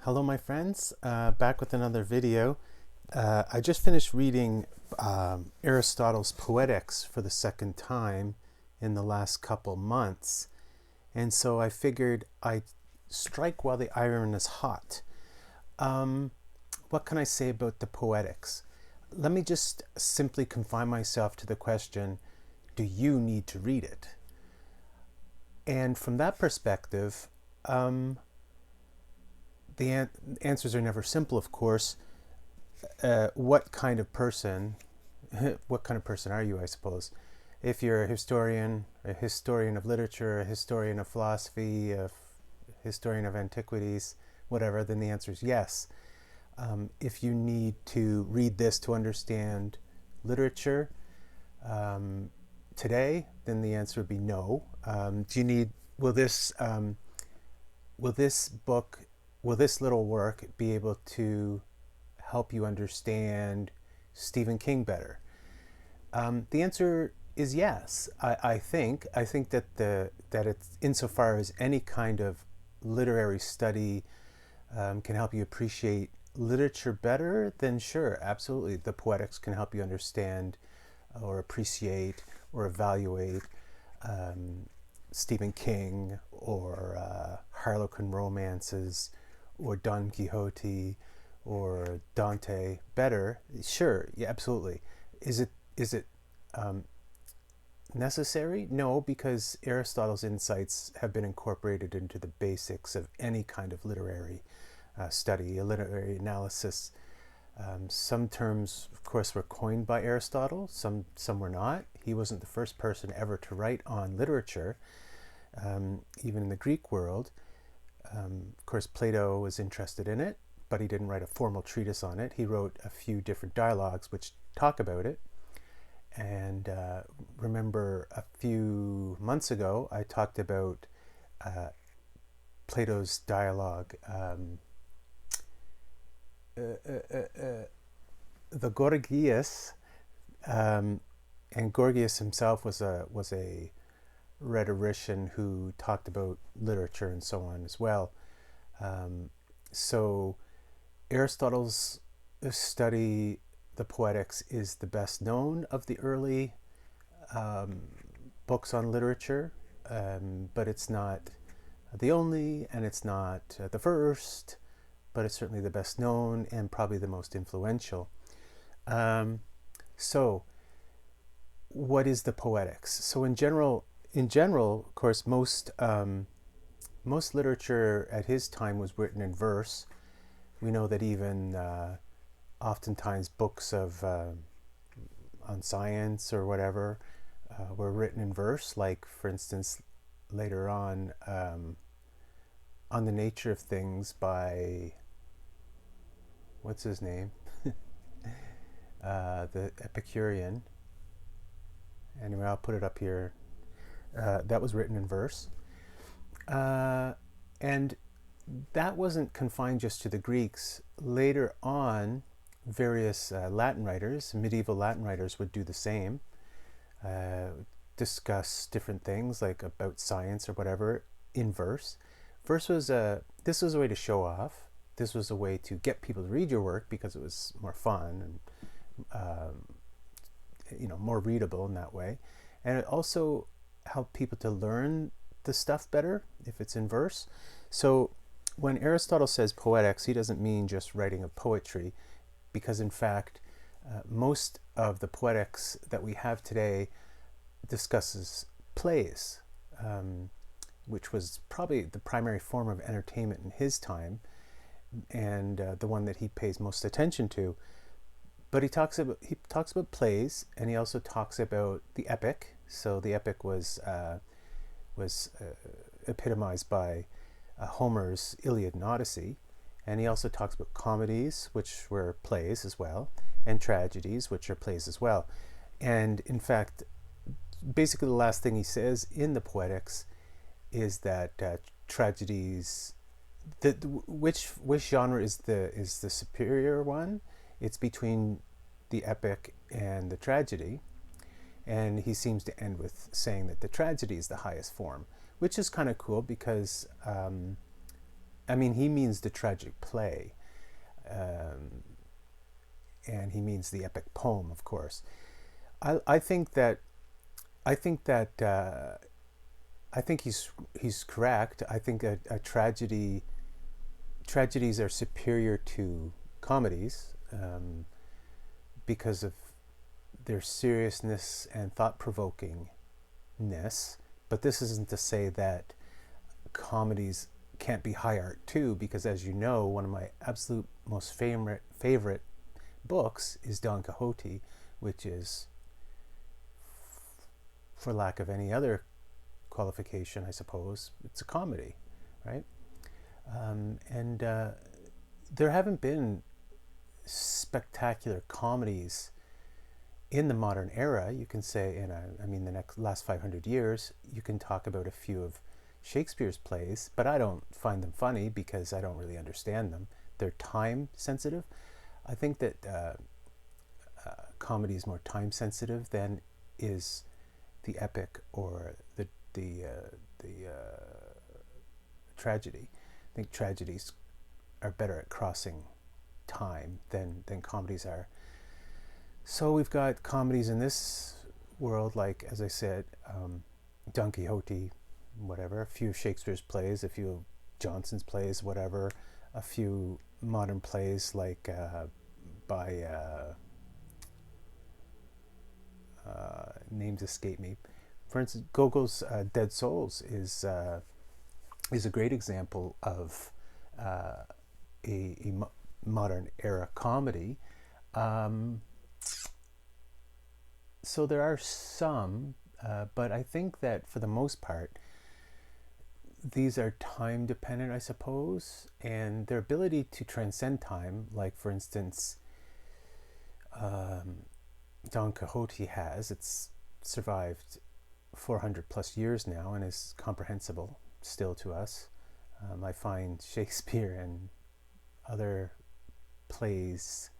Hello my friends, back with another video. I just finished reading Aristotle's Poetics for the second time in the last couple months, and so I figured I'd strike while the iron is hot. Um, what can I say about the Poetics? Let me just simply confine myself to the question, do you need to read it? And from that perspective, um, the answers are never simple, of course. What kind of person, what kind of person are you, I suppose? If you're a historian of literature, a historian of philosophy, a historian of antiquities, whatever, then the answer is yes. If you need to read this to understand literature today, then the answer would be no. Do you need? Will this will this book, will this little work be able to help you understand Stephen King better? The answer is yes. I think that it's insofar as any kind of literary study can help you appreciate literature better, then sure, absolutely, the Poetics can help you understand or appreciate or evaluate um, Stephen King or Harlequin romances or Don Quixote or Dante better. Sure, yeah, absolutely. Is it um, necessary? No, because Aristotle's insights have been incorporated into the basics of any kind of literary study, a literary analysis. Some terms, of course, were coined by Aristotle. Some were not. He wasn't the first person ever to write on literature, even in the Greek world. Of course, Plato was interested in it, but he didn't write a formal treatise on it. He wrote a few different dialogues which talk about it. And remember, a few months ago, I talked about uh, Plato's dialogue, uh, uh, uh, the Gorgias, um, and Gorgias himself was a rhetorician who talked about literature and so on as well. Um, so Aristotle's study, the Poetics, is the best known of the early um, books on literature, but it's not the only, and it's not the first, but it's certainly the best known and probably the most influential. Um, so, what is the Poetics? So, in general, of course, most literature at his time was written in verse. We know that even oftentimes books of on science or whatever were written in verse. Like, for instance, later on the Nature of Things by what's his name, the Epicurean. Anyway, I'll put it up here. That was written in verse, and that wasn't confined just to the Greeks. Later on, various Latin writers, medieval Latin writers, would do the same. Uh, Discuss different things like about science or whatever in verse. Verse was a This was a way to show off. This was a way to get people to read your work because it was more fun and more readable in that way, and it also helped people to learn the stuff better if it's in verse. So when Aristotle says poetics, he doesn't mean just writing of poetry, because in fact, most of the poetics that we have today discusses plays, which was probably the primary form of entertainment in his time, and the one that he pays most attention to. But he talks about plays, and he also talks about the epic. So the epic was epitomized by Homer's Iliad and Odyssey, and he also talks about comedies, which were plays as well, and tragedies, which are plays as well. And in fact, basically the last thing he says in the Poetics is that tragedies, which genre is the superior one? It's between the epic and the tragedy, and he seems to end with saying that the tragedy is the highest form, which is kind of cool because I mean, he means the tragic play, um, and he means the epic poem, of course. I think that I think that I think he's correct. I think a tragedies are superior to comedies, because of their seriousness and thought provokingness. But this isn't to say that comedies can't be high art too, because as you know, one of my absolute most favorite books is Don Quixote, which is, for lack of any other qualification, I suppose, it's a comedy, right? And there haven't been spectacular comedies in the modern era. You can say, I mean, the last 500 years, you can talk about a few of Shakespeare's plays, but I don't find them funny because I don't really understand them. They're time sensitive. I think that comedy is more time sensitive than is the epic or the tragedy. I think tragedies are better at crossing time than comedies are. So we've got comedies in this world, like, as I said, Don Quixote, whatever, a few of Shakespeare's plays, a few of Johnson's plays, whatever, a few modern plays like by names escape me. For instance, Gogol's Dead Souls is a great example of a modern era comedy. So there are some, but I think that for the most part, these are time dependent, I suppose, and their ability to transcend time, like for instance, Don Quixote has, it's survived 400 plus years now and is comprehensible still to us. I find Shakespeare and other plays,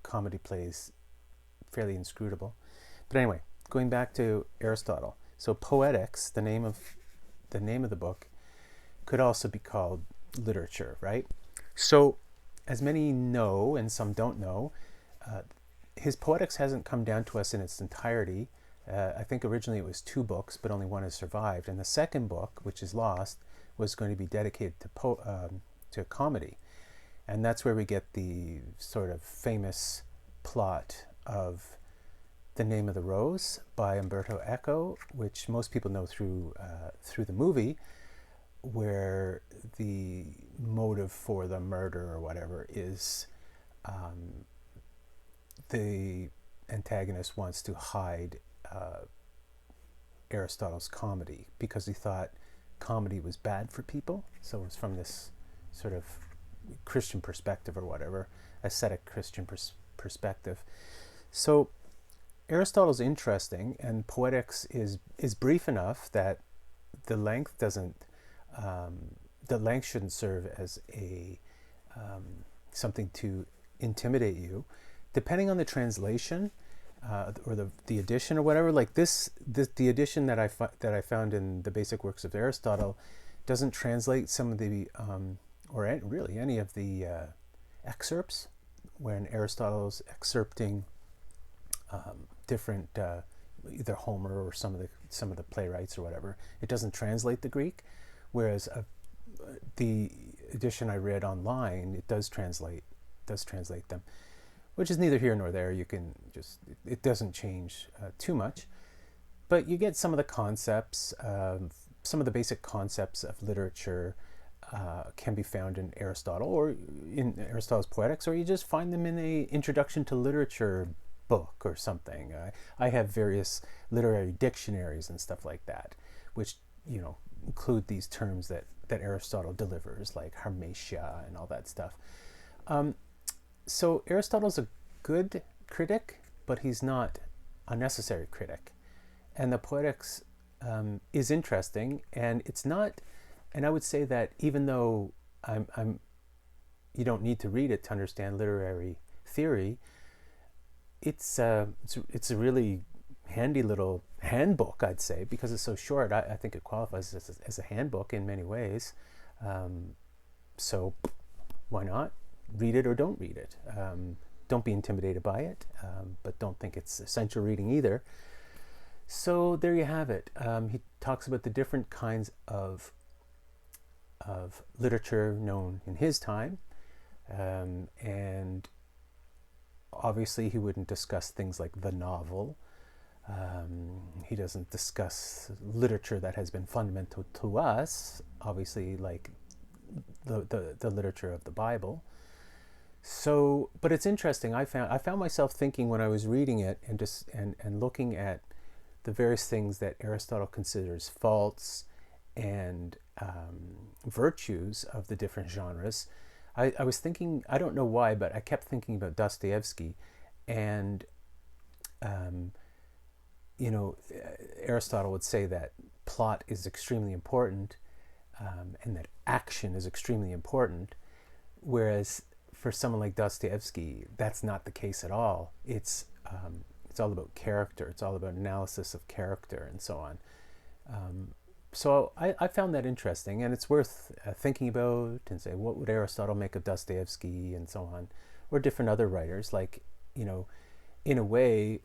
comedy plays, fairly inscrutable. But anyway, going back to Aristotle. So Poetics, the name of the book, could also be called literature, right? So, as many know and some don't know, his Poetics hasn't come down to us in its entirety. I think originally it was 2 books, but only one has survived. And the second book, which is lost, was going to be dedicated to comedy. And that's where we get the sort of famous plot of The Name of the Rose by Umberto Eco, which most people know through the movie, where the motive for the murder or whatever is the antagonist wants to hide Aristotle's comedy because he thought comedy was bad for people. So it's from this sort of Christian perspective or whatever, ascetic Christian perspective. So Aristotle's interesting, and Poetics is brief enough that the length shouldn't serve as a something to intimidate you. Depending on the translation or the edition or whatever, like the edition that I found in the Basic Works of Aristotle doesn't translate some of the or really any of the excerpts when Aristotle's excerpting different either Homer or some of the playwrights or whatever. It doesn't translate the Greek, whereas the edition I read online, it does translate them, which is neither here nor there. You can just, it doesn't change too much, but you get some of the concepts, some of the basic concepts of literature can be found in Aristotle or in Aristotle's Poetics, or you just find them in a Introduction to Literature book or something. I have various literary dictionaries and stuff like that, which include these terms that Aristotle delivers, like harmatia and all that stuff. So Aristotle's a good critic, but he's not a necessary critic. And the Poetics is interesting, and it's not. And I would say that even though you don't need to read it to understand literary theory, it's a really handy little handbook, I'd say, because it's so short. I think it qualifies as a handbook in many ways. So why not? Read it or don't read it. Don't be intimidated by it, but don't think it's essential reading either. So there you have it. He talks about the different kinds of literature known in his time, and obviously he wouldn't discuss things like the novel. He doesn't discuss literature that has been fundamental to us, obviously, like the literature of the Bible. So, but it's interesting. I found myself thinking when I was reading it and looking at the various things that Aristotle considers faults and virtues of the different genres. I was thinking, I don't know why, but I kept thinking about Dostoevsky, and um, Aristotle would say that plot is extremely important, and that action is extremely important, whereas for someone like Dostoevsky, that's not the case at all. It's all about character. It's all about analysis of character and so on. Um, so I found that interesting, and it's worth thinking about and say, what would Aristotle make of Dostoevsky and so on, or different other writers. Like, you know, in a way,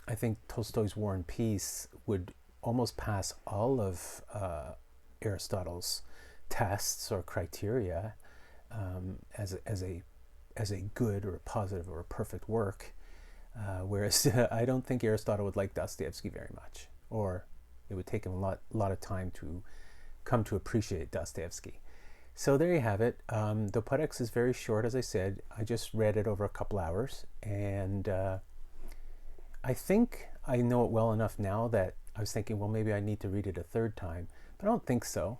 I think Tolstoy's War and Peace would almost pass all of Aristotle's tests or criteria, as a good or a positive or a perfect work. Whereas I don't think Aristotle would like Dostoevsky very much, or it would take him a lot of time to come to appreciate Dostoevsky. So there you have it. The Poetics is very short, as I said. I just read it over a couple hours, and I think I know it well enough now that I was thinking, well, maybe I need to read it a third time, but I don't think so.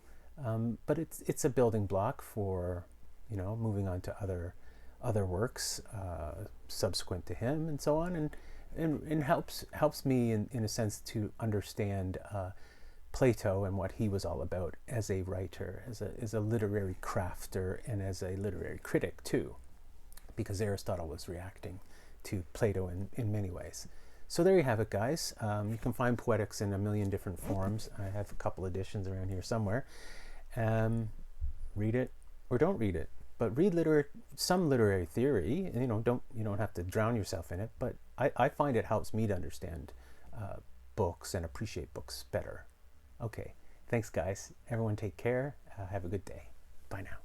But it's a building block for moving on to other works subsequent to him and so on, and helps me in a sense to understand Plato and what he was all about as a writer, as a literary crafter, and as a literary critic too, because Aristotle was reacting to Plato in many ways. So there you have it, guys. You can find Poetics in a million different forms. I have a couple editions around here somewhere. Read it or don't read it, but read some literary theory. And, you don't have to drown yourself in it. But I find it helps me to understand books and appreciate books better. Okay, thanks, guys. Everyone, take care. Have a good day. Bye now.